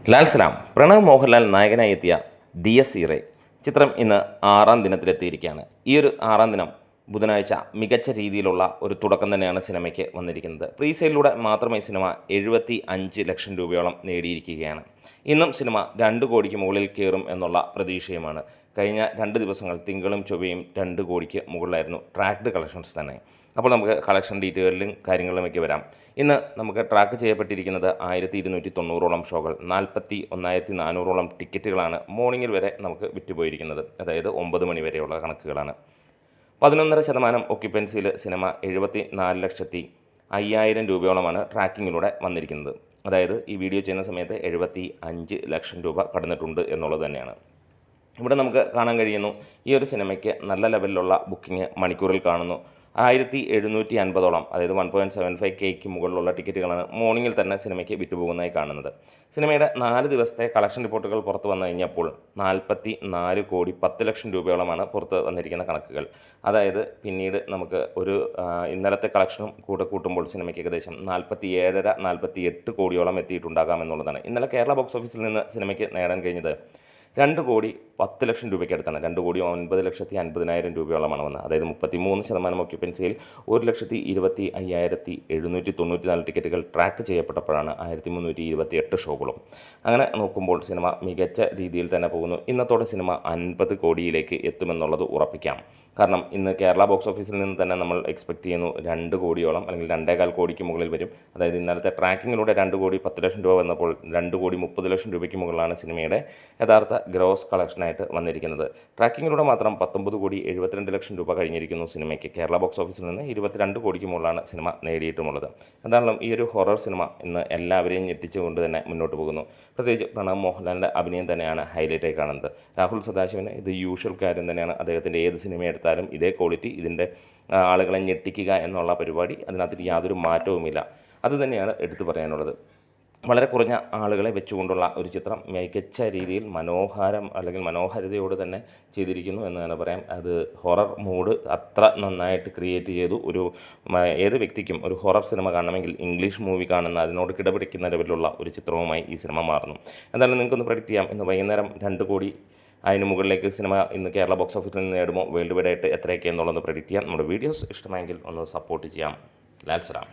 ലാൽ സലാം പ്രണവ് മോഹൻലാൽ നായകനായി എത്തിയ D S ഇറേ ചിത്രം ഇന്ന് 6ാം ദിനത്തിലെത്തിയിരിക്കുകയാണ്. ഈ ഒരു 6ാം ദിനം ബുധനാഴ്ച മികച്ച രീതിയിലുള്ള ഒരു തുടക്കം തന്നെയാണ് സിനിമയ്ക്ക് വന്നിരിക്കുന്നത്. പ്രീ സെയിലിലൂടെ മാത്രമേ സിനിമ 75 ലക്ഷം രൂപയോളം നേടിയിരിക്കുകയാണ്. ഇന്നും സിനിമ 2 കോടിക്ക് മുകളിൽ കയറും എന്നുള്ള പ്രതീക്ഷയുമാണ്. കഴിഞ്ഞ 2 ദിവസങ്ങൾ തിങ്കളും ചൊവ്വയും 2 കോടിക്ക് മുകളിലായിരുന്നു ട്രാക്ഡ് കളക്ഷൻസ് തന്നെ. അപ്പോൾ നമുക്ക് കളക്ഷൻ ഡീറ്റെയിലും കാര്യങ്ങളിലുമൊക്കെ വരാം. ഇന്ന് നമുക്ക് ട്രാക്ക് ചെയ്യപ്പെട്ടിരിക്കുന്നത് 1290ഓളം ഷോകൾ, 41,400ഓളം ടിക്കറ്റുകളാണ് മോർണിംഗിൽ വരെ നമുക്ക് വിറ്റുപോയിരിക്കുന്നത്. അതായത് 9 മണി വരെയുള്ള കണക്കുകളാണ്. 11.5% ഒക്യുപ്പൻസിയിൽ സിനിമ 74,05,000 രൂപയോളമാണ് ട്രാക്കിങ്ങിലൂടെ വന്നിരിക്കുന്നത്. അതായത് ഈ വീഡിയോ ചെയ്യുന്ന സമയത്ത് 75 ലക്ഷം രൂപ കടന്നിട്ടുണ്ട് എന്നുള്ളത് തന്നെയാണ്. ഇവിടെ നമുക്ക് കാണാൻ കഴിയുന്നു, ഈ ഒരു സിനിമയ്ക്ക് നല്ല ലെവലിലുള്ള ബുക്കിംഗ് മണിക്കൂറിൽ കാണുന്നു. 1750ഓളം, അതായത് 1.75Kക്ക് മുകളിലുള്ള ടിക്കറ്റുകളാണ് മോർണിംഗിൽ തന്നെ സിനിമയ്ക്ക് വിറ്റുപോകുന്നതായി കാണുന്നത്. സിനിമയുടെ 4 ദിവസത്തെ കളക്ഷൻ റിപ്പോർട്ടുകൾ പുറത്തു വന്നു കഴിഞ്ഞപ്പോൾ 44 കോടി 10 ലക്ഷം രൂപയോളമാണ് പുറത്ത് വന്നിരിക്കുന്ന കണക്കുകൾ. അതായത് പിന്നീട് നമുക്ക് ഒരു ഇന്നലത്തെ കളക്ഷനും കൂട്ടുമ്പോൾ സിനിമയ്ക്ക് ഏകദേശം 47.5-48 കോടിയോളം എത്തിയിട്ടുണ്ടാകാം എന്നുള്ളതാണ്. ഇന്നലെ കേരള ബോക്സ് ഓഫീസിൽ നിന്ന് സിനിമയ്ക്ക് നേടാൻ കഴിഞ്ഞത് 2 കോടി 10 ലക്ഷം രൂപയ്ക്ക് അടുത്താണ്. 2 കോടി 9,50,000 രൂപയോളമാണ് വന്നത്. അതായത് 33% ഒക്യുപ്പൻസിയിൽ 1,25,5,794 ടിക്കറ്റുകൾ ട്രാക്ക് ചെയ്യപ്പെട്ടപ്പോഴാണ് 1,328 ഷോകളും. അങ്ങനെ നോക്കുമ്പോൾ സിനിമ മികച്ച രീതിയിൽ തന്നെ പോകുന്നു. ഇന്നത്തോടെ സിനിമ 50 കോടിയിലേക്ക് എത്തുമെന്നുള്ളത് ഉറപ്പിക്കാം. കാരണം ഇന്ന് കേരള ബോക്സ് ഓഫീസിൽ നിന്ന് തന്നെ നമ്മൾ എക്സ്പെക്റ്റ് ചെയ്യുന്നു 2 കോടിയോളം അല്ലെങ്കിൽ 2.25 കോടിക്ക് മുകളിൽ വരും. അതായത് ഇന്നലത്തെ ട്രാക്കിങ്ങിലൂടെ 2 കോടി 10 ലക്ഷം രൂപ വന്നപ്പോൾ 2 കോടി 30 ലക്ഷം രൂപയ്ക്ക് മുകളിലാണ് സിനിമയുടെ യഥാർത്ഥ ഗ്രോസ് കളക്ഷനായിട്ട് വന്നിരിക്കുന്നത്. ട്രാക്കിങ്ങിലൂടെ മാത്രം 19 കോടി 72 ലക്ഷം രൂപ കഴിഞ്ഞിരിക്കുന്നു സിനിമയ്ക്ക്. കേരള ബോക്സ് ഓഫീസിൽ നിന്ന് 22 കോടിക്ക് മുകളിലാണ് സിനിമ നേടിയിട്ടുമുള്ളത്. എന്തായാലും ഈ ഒരു ഹൊറർ സിനിമ ഇന്ന് എല്ലാവരെയും ഞെട്ടിച്ചുകൊണ്ട് തന്നെ മുന്നോട്ട് പോകുന്നു. പ്രത്യേകിച്ച് പ്രണവ് മോഹൻലാലിൻ്റെ അഭിനയം തന്നെയാണ് ഹൈലൈറ്റായി കാണുന്നത്. രാഹുൽ സദാശിവന് ഇത് യൂഷ്വൽ കാര്യം തന്നെയാണ്. അദ്ദേഹത്തിൻ്റെ ഏത് സിനിമ എടുത്താലും ഇതേ ക്വാളിറ്റി, ഇതിൻ്റെ ആളുകളെ ഞെട്ടിക്കുക എന്നുള്ള പരിപാടി, അതിനകത്ത് യാതൊരു മാറ്റവുമില്ല. അതുതന്നെയാണ് എടുത്തു പറയാനുള്ളത്. വളരെ കുറഞ്ഞ ആളുകളെ വെച്ചുകൊണ്ടുള്ള ഒരു ചിത്രം മികച്ച രീതിയിൽ മനോഹാരിതയോട് തന്നെ ചെയ്തിരിക്കുന്നു എന്ന് തന്നെ പറയാം. അത് ഹൊറർ മൂഡ് അത്ര നന്നായിട്ട് ക്രിയേറ്റ് ചെയ്തു. ഏത് വ്യക്തിക്കും ഒരു ഹൊറർ സിനിമ കാണണമെങ്കിൽ ഇംഗ്ലീഷ് മൂവി കാണുന്ന അതിനോട് കിടപിടിക്കുന്ന ലെവലിലുള്ള ഒരു ചിത്രവുമായി ഈ സിനിമ മാറുന്നു. എന്തായാലും നിങ്ങൾക്കൊന്ന് പ്രഡിക്റ്റ് ചെയ്യാം, ഇന്ന് വൈകുന്നേരം 2 കോടി അതിന് മുകളിലേക്ക് സിനിമ ഇന്ന് കേരള ബോക്സ് ഓഫീസിൽ നിന്ന് നേടുമോ, വേൾഡ് വൈഡ് ആയിട്ട് എത്രയൊക്കെ എന്നുള്ളത് പ്രഡിക്റ്റ് ചെയ്യാം. നമ്മുടെ വീഡിയോസ് ഇഷ്ടമായെങ്കിൽ ഒന്ന് സപ്പോർട്ട് ചെയ്യാം. ലാൽ സലാം.